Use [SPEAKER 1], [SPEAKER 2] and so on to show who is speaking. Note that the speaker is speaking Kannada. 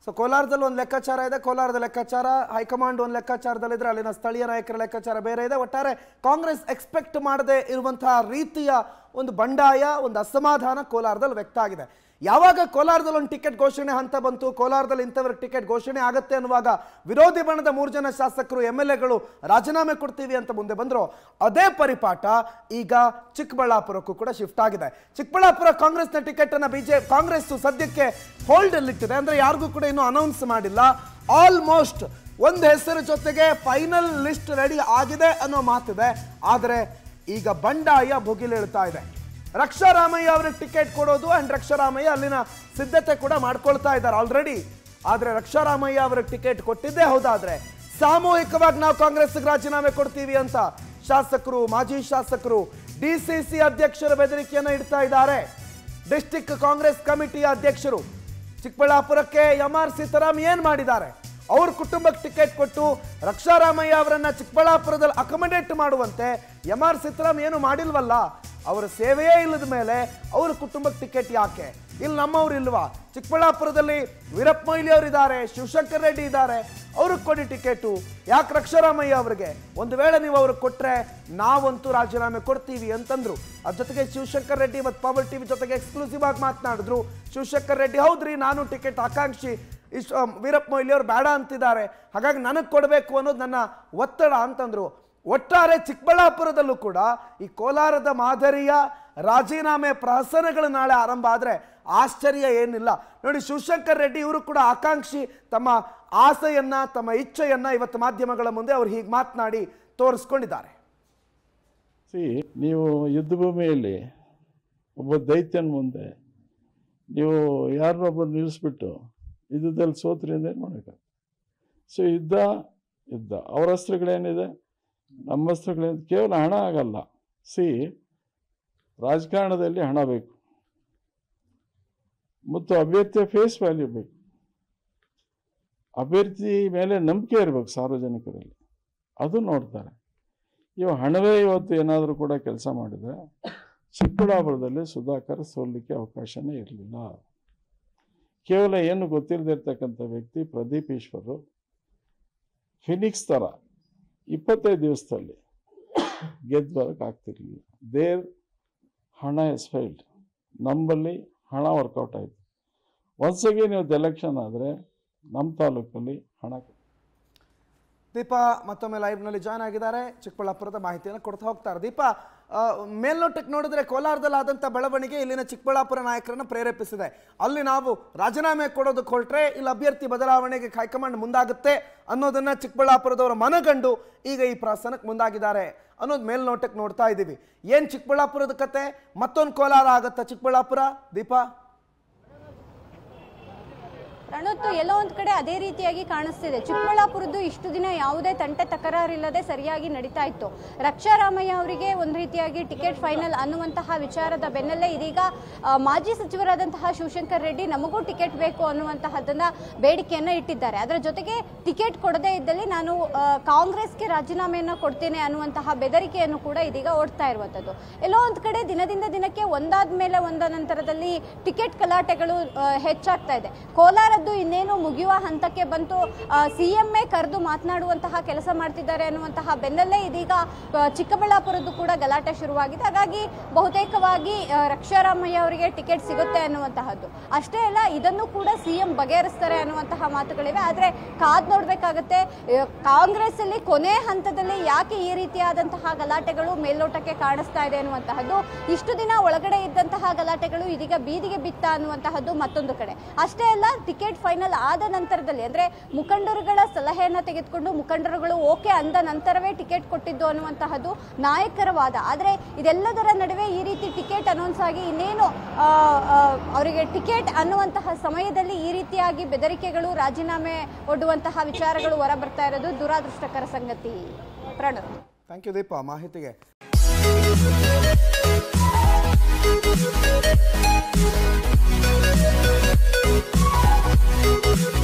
[SPEAKER 1] ಸೊ ಕೋಲಾರದಲ್ಲಿ ಒಂದು ಲೆಕ್ಕಾಚಾರ ಇದೆ. ಕೋಲಾರದ ಲೆಕ್ಕಾಚಾರ ಹೈಕಮಾಂಡ್ ಒಂದು ಲೆಕ್ಕಾಚಾರದಲ್ಲಿದ್ರೆ ಅಲ್ಲಿನ ಸ್ಥಳೀಯ ನಾಯಕರ ಲೆಕ್ಕಾಚಾರ ಬೇರೆ ಇದೆ. ಒಟ್ಟಾರೆ ಕಾಂಗ್ರೆಸ್ ಎಕ್ಸ್ಪೆಕ್ಟ್ ಮಾಡದೆ ಇರುವಂತಹ ರೀತಿಯ ಒಂದು ಬಂಡಾಯ, ಒಂದು ಅಸಮಾಧಾನ ಕೋಲಾರದಲ್ಲಿ ವ್ಯಕ್ತ ಆಗಿದೆ. ಯಾವಾಗ ಕೋಲಾರದಲ್ಲಿ ಒಂದು ಟಿಕೆಟ್ ಘೋಷಣೆ ಹಂತ ಬಂತು, ಕೋಲಾರದಲ್ಲಿ ಇಂಥವ್ರಿಗೆ ಟಿಕೆಟ್ ಘೋಷಣೆ ಆಗುತ್ತೆ ಅನ್ನುವಾಗ ವಿರೋಧಿ ಬಣದ 3 ಜನ ಶಾಸಕರು MLAಗಳು ರಾಜೀನಾಮೆ ಕೊಡ್ತೀವಿ ಅಂತ ಮುಂದೆ ಬಂದ್ರು. ಅದೇ ಪರಿಪಾಠ ಈಗ ಚಿಕ್ಕಬಳ್ಳಾಪುರಕ್ಕೂ ಕೂಡ ಶಿಫ್ಟ್ ಆಗಿದೆ. ಚಿಕ್ಕಬಳ್ಳಾಪುರ ಕಾಂಗ್ರೆಸ್ನ ಟಿಕೆಟ್ ಅನ್ನ ಕಾಂಗ್ರೆಸ್ ಸದ್ಯಕ್ಕೆ ಹೋಲ್ಡ್ ಅಲ್ಲಿಟ್ಟಿದೆ. ಅಂದ್ರೆ ಯಾರಿಗೂ ಕೂಡ ಇನ್ನೂ ಅನೌನ್ಸ್ ಮಾಡಿಲ್ಲ. ಆಲ್ಮೋಸ್ಟ್ ಒಂದು ಹೆಸರು ಜೊತೆಗೆ ಫೈನಲ್ ಲಿಸ್ಟ್ ರೆಡಿ ಆಗಿದೆ ಅನ್ನೋ ಮಾತಿದೆ. ಆದರೆ ಈಗ ಬಂಡಾಯ ಭುಗಿಲೇಳ್ತಾ ಇದೆ. ರಕ್ಷಾರಾಮಯ್ಯ ಅವರಿಗೆ ಟಿಕೆಟ್ ಕೊಡೋದು ಅಂಡ್ ರಕ್ಷಾರಾಮಯ್ಯ ಅಲ್ಲಿನ ಸಿದ್ಧತೆ ಕೂಡ ಮಾಡ್ಕೊಳ್ತಾ ಇದ್ದಾರೆ ಆಲ್ರೆಡಿ. ಆದ್ರೆ ರಕ್ಷಾರಾಮಯ್ಯ ಅವರಿಗೆ ಟಿಕೆಟ್ ಕೊಟ್ಟಿದ್ದೇ ಹೌದಾದ್ರೆ ಸಾಮೂಹಿಕವಾಗಿ ನಾವು ಕಾಂಗ್ರೆಸ್ಗೆ ರಾಜೀನಾಮೆ ಕೊಡ್ತೀವಿ ಅಂತ ಶಾಸಕರು, ಮಾಜಿ ಶಾಸಕರು DCC ಅಧ್ಯಕ್ಷರ ಬೆದರಿಕೆಯನ್ನ ಇಡ್ತಾ ಇದ್ದಾರೆ. ಡಿಸ್ಟ್ರಿಕ್ಟ್ ಕಾಂಗ್ರೆಸ್ ಕಮಿಟಿಯ ಅಧ್ಯಕ್ಷರು ಚಿಕ್ಕಬಳ್ಳಾಪುರಕ್ಕೆ MR ಸೀತಾರಾಮ್ ಏನ್ ಮಾಡಿದ್ದಾರೆ? ಅವ್ರ ಕುಟುಂಬಕ್ಕೆ ಟಿಕೆಟ್ ಕೊಟ್ಟು ರಕ್ಷಾರಾಮಯ್ಯ ಅವರನ್ನ ಚಿಕ್ಕಬಳ್ಳಾಪುರದಲ್ಲಿ ಅಕೊಮಡೇಟ್ ಮಾಡುವಂತೆ MR ಸೀತಾರಾಮ್ ಏನು ಮಾಡಿಲ್ವಲ್ಲ. ಅವರ ಸೇವೆಯೇ ಇಲ್ಲದ ಮೇಲೆ ಅವರ ಕುಟುಂಬಕ್ಕೆ ಟಿಕೆಟ್ ಯಾಕೆ? ಇಲ್ಲಿ ನಮ್ಮವ್ರು ಇಲ್ವಾ? ಚಿಕ್ಕಬಳ್ಳಾಪುರದಲ್ಲಿ ವೀರಪ್ಪ ಮೊಯ್ಲಿ ಅವರು ಇದ್ದಾರೆ, ಶಿವಶಂಕರ್ ರೆಡ್ಡಿ ಇದ್ದಾರೆ, ಅವ್ರಿಗೆ ಕೊಡಿ ಟಿಕೆಟು. ಯಾಕೆ ರಕ್ಷಾರಾಮಯ್ಯ ಅವರಿಗೆ? ಒಂದು ವೇಳೆ ನೀವು ಅವ್ರಿಗೆ ಕೊಟ್ರೆ ನಾವಂತೂ ರಾಜೀನಾಮೆ ಕೊಡ್ತೀವಿ ಅಂತಂದ್ರು. ಅದ್ರ ಜೊತೆಗೆ ಶಿವಶಂಕರ್ ರೆಡ್ಡಿ ಮತ್ತು ಪವರ್ ಟಿವಿ ಜೊತೆಗೆ ಎಕ್ಸ್ಕ್ಲೂಸಿವ್ ಆಗಿ ಮಾತನಾಡಿದ್ರು. ಶಿವಶಂಕರ್ ರೆಡ್ಡಿ ಹೌದ್ರಿ, ನಾನು ಟಿಕೆಟ್ ಆಕಾಂಕ್ಷಿ, ವೀರಪ್ಪ ಮೊಯ್ಲಿ ಅವರು ಬೇಡ ಅಂತಿದ್ದಾರೆ, ಹಾಗಾಗಿ ನನಗೆ ಕೊಡಬೇಕು ಅನ್ನೋದು ನನ್ನ ಒತ್ತಡ ಅಂತಂದ್ರು. ಒಟ್ಟಾರೆ ಚಿಕ್ಕಬಳ್ಳಾಪುರದಲ್ಲೂ ಕೂಡ ಈ ಕೋಲಾರದ ಮಾದರಿಯ ರಾಜೀನಾಮೆ ಪ್ರಹಸನಗಳು ನಾಳೆ ಆರಂಭ ಆದರೆ ಆಶ್ಚರ್ಯ ಏನಿಲ್ಲ. ನೋಡಿ, ಶಿವಶಂಕರ್ ರೆಡ್ಡಿ ಇವರು ಕೂಡ ಆಕಾಂಕ್ಷಿ. ತಮ್ಮ ಆಸೆಯನ್ನ, ತಮ್ಮ ಇಚ್ಛೆಯನ್ನ ಇವತ್ತು ಮಾಧ್ಯಮಗಳ ಮುಂದೆ ಅವರು ಹೀಗೆ ಮಾತನಾಡಿ ತೋರಿಸ್ಕೊಂಡಿದ್ದಾರೆ.
[SPEAKER 2] ನೀವು ಯುದ್ಧ ಭೂಮಿಯಲ್ಲಿ ಒಬ್ಬ ದೈತ್ಯನ ಮುಂದೆ ನೀವು ಯಾರನ್ನೊಬ್ಬರು ನಿಲ್ಲಿಸ್ಬಿಟ್ಟು ಯುದ್ಧದಲ್ಲಿ ಸೋತ್ರಿಂದ ಏನು ಮಾಡೋಕ್ಕಾಗ? ಸೊ ಯುದ್ಧ ಅವ್ರ ಅಸ್ತ್ರಗಳೇನಿದೆ, ನಮ್ಮ ಅಸ್ತ್ರಗಳೇನು? ಕೇವಲ ಹಣ ಆಗಲ್ಲ. ರಾಜಕಾರಣದಲ್ಲಿ ಹಣ ಬೇಕು ಮತ್ತು ಅಭ್ಯರ್ಥಿಯ ಫೇಸ್ ವ್ಯಾಲ್ಯೂ ಬೇಕು. ಅಭ್ಯರ್ಥಿ ಮೇಲೆ ನಂಬಿಕೆ ಇರಬೇಕು ಸಾರ್ವಜನಿಕರಲ್ಲಿ, ಅದು ನೋಡ್ತಾರೆ. ಹಣವೇ ಇವತ್ತು ಏನಾದರೂ ಕೂಡ ಕೆಲಸ ಮಾಡಿದರೆ ಚಿಕ್ಕಬಳ್ಳಾಪುರದಲ್ಲಿ ಸುಧಾಕರ್ ಸೋಲಿಕ್ಕೆ ಅವಕಾಶನೇ ಇರಲಿಲ್ಲ. ಕೇವಲ ಏನು ಗೊತ್ತಿಲ್ಲದಿರ್ತಕ್ಕಂಥ ವ್ಯಕ್ತಿ ಪ್ರದೀಪ್ ಈಶ್ವರು ಫಿನಿಕ್ಸ್ ಥರ 25 ದಿವಸದಲ್ಲಿ ಗೆದ್ದು ಬರೋಕ್ಕೆ ಆಗ್ತಿರ್ಲಿಲ್ಲ. ದೇರ್ ಹಣ ಎಸ್ ಫೈಲ್ಡ್. ನಮ್ಮಲ್ಲಿ ಹಣ ವರ್ಕೌಟ್ ಆಯಿತು. ಒನ್ಸ್ ಅಗೇನ್ ಇವತ್ತು ಎಲೆಕ್ಷನ್ ಆದರೆ ನಮ್ಮ ತಾಲೂಕಲ್ಲಿ ಹಣ.
[SPEAKER 1] ದೀಪಾ ಮತ್ತೊಮ್ಮೆ ಲೈವ್ನಲ್ಲಿ ಜಾಯ್ನ್ ಆಗಿದ್ದಾರೆ, ಚಿಕ್ಕಬಳ್ಳಾಪುರದ ಮಾಹಿತಿಯನ್ನು ಕೊಡ್ತಾ ಹೋಗ್ತಾರೆ. ದೀಪಾ, ಮೇಲ್ನೋಟಕ್ಕೆ ನೋಡಿದ್ರೆ ಕೋಲಾರದಲ್ಲಿ ಆದಂಥ ಬೆಳವಣಿಗೆ ಇಲ್ಲಿನ ಚಿಕ್ಕಬಳ್ಳಾಪುರ ನಾಯಕರನ್ನು ಪ್ರೇರೇಪಿಸಿದೆ. ಅಲ್ಲಿ ನಾವು ರಾಜೀನಾಮೆ ಕೊಡೋದಕ್ಕೆ ಹೊರಟ್ರೆ ಇಲ್ಲಿ ಅಭ್ಯರ್ಥಿ ಬದಲಾವಣೆಗೆ ಹೈಕಮಾಂಡ್ ಮುಂದಾಗುತ್ತೆ ಅನ್ನೋದನ್ನ ಚಿಕ್ಕಬಳ್ಳಾಪುರದವರ ಮನಗಂಡು ಈಗ ಈ ಪ್ರಹಸನಕ್ಕೆ ಮುಂದಾಗಿದ್ದಾರೆ ಅನ್ನೋದು ಮೇಲ್ನೋಟಕ್ಕೆ ನೋಡ್ತಾ ಇದ್ದೀವಿ. ಏನು ಚಿಕ್ಕಬಳ್ಳಾಪುರದ ಕತೆ? ಮತ್ತೊಂದು ಕೋಲಾರ ಆಗತ್ತಾ ಚಿಕ್ಕಬಳ್ಳಾಪುರ? ದೀಪಾ,
[SPEAKER 3] ರಣತ್ತು ಎಲ್ಲೋ ಒಂದು ಕಡೆ ಅದೇ ರೀತಿಯಾಗಿ ಕಾಣಿಸ್ತಿದೆ. ಚಿಕ್ಕಬಳ್ಳಾಪುರದ್ದು ಇಷ್ಟು ದಿನ ಯಾವುದೇ ತಂಟೆ ತಕರಾರಿಲ್ಲದೆ ಸರಿಯಾಗಿ ನಡೀತಾ ಇತ್ತು. ರಕ್ಷಾರಾಮಯ್ಯ ಅವರಿಗೆ ಒಂದು ರೀತಿಯಾಗಿ ಟಿಕೆಟ್ ಫೈನಲ್ ಅನ್ನುವಂತಹ ವಿಚಾರದ ಬೆನ್ನಲ್ಲೇ ಇದೀಗ ಮಾಜಿ ಸಚಿವರಾದಂತಹ ಶಿವಶಂಕರ್ ರೆಡ್ಡಿ ನಮಗೂ ಟಿಕೆಟ್ ಬೇಕು ಅನ್ನುವಂತಹದ್ದನ್ನ ಬೇಡಿಕೆಯನ್ನ ಇಟ್ಟಿದ್ದಾರೆ. ಅದರ ಜೊತೆಗೆ ಟಿಕೆಟ್ ಕೊಡದೇ ಇದ್ದಲ್ಲಿ ನಾನು ಕಾಂಗ್ರೆಸ್ಗೆ ರಾಜೀನಾಮೆಯನ್ನು ಕೊಡ್ತೇನೆ ಅನ್ನುವಂತಹ ಬೆದರಿಕೆಯನ್ನು ಕೂಡ ಇದೀಗ ಓಡ್ತಾ ಇರುವಂತದ್ದು. ಎಲ್ಲೋ ಒಂದು ಕಡೆ ದಿನದಿಂದ ದಿನಕ್ಕೆ ಒಂದಾದ ಮೇಲೆ ಒಂದ ನಂತರದಲ್ಲಿ ಟಿಕೆಟ್ ಗಲಾಟೆಗಳು ಹೆಚ್ಚಾಗ್ತಾ ಇದೆ. ಕೋಲಾರ ಇನ್ನೇನು ಮುಗಿಯುವ ಹಂತಕ್ಕೆ ಬಂತು. CMA ಕರೆದು ಮಾತನಾಡುವಂತಹ ಕೆಲಸ ಮಾಡ್ತಿದ್ದಾರೆ ಅನ್ನುವಂತಹ ಬೆನ್ನಲ್ಲೇ ಇದೀಗ ಚಿಕ್ಕಬಳ್ಳಾಪುರದ್ದು ಕೂಡ ಗಲಾಟೆ ಶುರುವಾಗಿದೆ. ಹಾಗಾಗಿ ಬಹುತೇಕವಾಗಿ ರಕ್ಷಾರಾಮಯ್ಯ ಅವರಿಗೆ ಟಿಕೆಟ್ ಸಿಗುತ್ತೆ ಅನ್ನುವಂತಹದ್ದು ಅಷ್ಟೇ ಅಲ್ಲ, ಇದನ್ನು ಕೂಡ CM ಬಗೆಹರಿಸ್ತಾರೆ ಅನ್ನುವಂತಹ ಮಾತುಗಳಿವೆ. ಆದ್ರೆ ಕಾದ್ ನೋಡ್ಬೇಕಾಗತ್ತೆ. ಕಾಂಗ್ರೆಸ್ ಅಲ್ಲಿ ಕೊನೆ ಹಂತದಲ್ಲಿ ಯಾಕೆ ಈ ರೀತಿಯಾದಂತಹ ಗಲಾಟೆಗಳು ಮೇಲ್ನೋಟಕ್ಕೆ ಕಾಣಿಸ್ತಾ ಇದೆ ಅನ್ನುವಂತಹದ್ದು, ಇಷ್ಟು ದಿನ ಒಳಗಡೆ ಇದ್ದಂತಹ ಗಲಾಟೆಗಳು ಇದೀಗ ಬೀದಿಗೆ ಬಿತ್ತ ಅನ್ನುವಂತಹದ್ದು ಮತ್ತೊಂದು ಕಡೆ. ಅಷ್ಟೇ ಅಲ್ಲ, ಟಿಕೆಟ್ ಫೈನಲ್ ಆದ ನಂತರದಲ್ಲಿ ಅಂದ್ರೆ ಮುಖಂಡರುಗಳ ಸಲಹೆಯನ್ನ ತೆಗೆದುಕೊಂಡು ಮುಖಂಡರುಗಳು ಓಕೆ ಅಂದ ನಂತರವೇ ಟಿಕೆಟ್ ಕೊಟ್ಟಿದ್ದು ಅನ್ನುವಂತಹದ್ದು ನಾಯಕರ ವಾದ. ಆದ್ರೆ ಇದೆಲ್ಲದರ ನಡುವೆ ಈ ರೀತಿ ಟಿಕೆಟ್ ಅನೌನ್ಸ್ ಆಗಿ ಇನ್ನೇನು ಅವರಿಗೆ ಟಿಕೆಟ್ ಅನ್ನುವಂತಹ ಸಮಯದಲ್ಲಿ ಈ ರೀತಿಯಾಗಿ ಬೆದರಿಕೆಗಳು, ರಾಜೀನಾಮೆ ಒಡ್ಡುವಂತಹ ವಿಚಾರಗಳು ಹೊರ ಬರ್ತಾ ಇರೋದು ದುರಾದೃಷ್ಟಕರ ಸಂಗತಿ. ಪ್ರಣವ್,
[SPEAKER 1] ಥ್ಯಾಂಕ್ ಯು ದೀಪಾ ಮಾಹಿತಿಗೆ. Thank you.